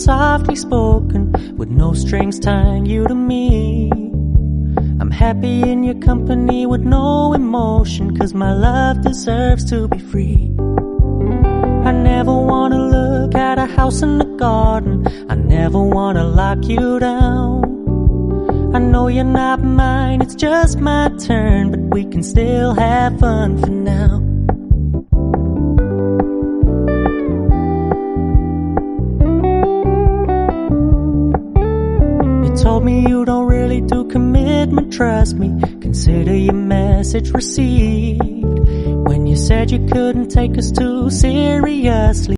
softly spoken, with no strings tying you to me. I'm happy in your company with no emotion, 'cause my love deserves to be free. I never wanna look at a house in the garden, I never wanna lock you down. I know you're not mine, it's just my turn, but we can still have fun for now. You told me you don't really do commitment, trust me, consider your message received. When you said you couldn't take us too seriously,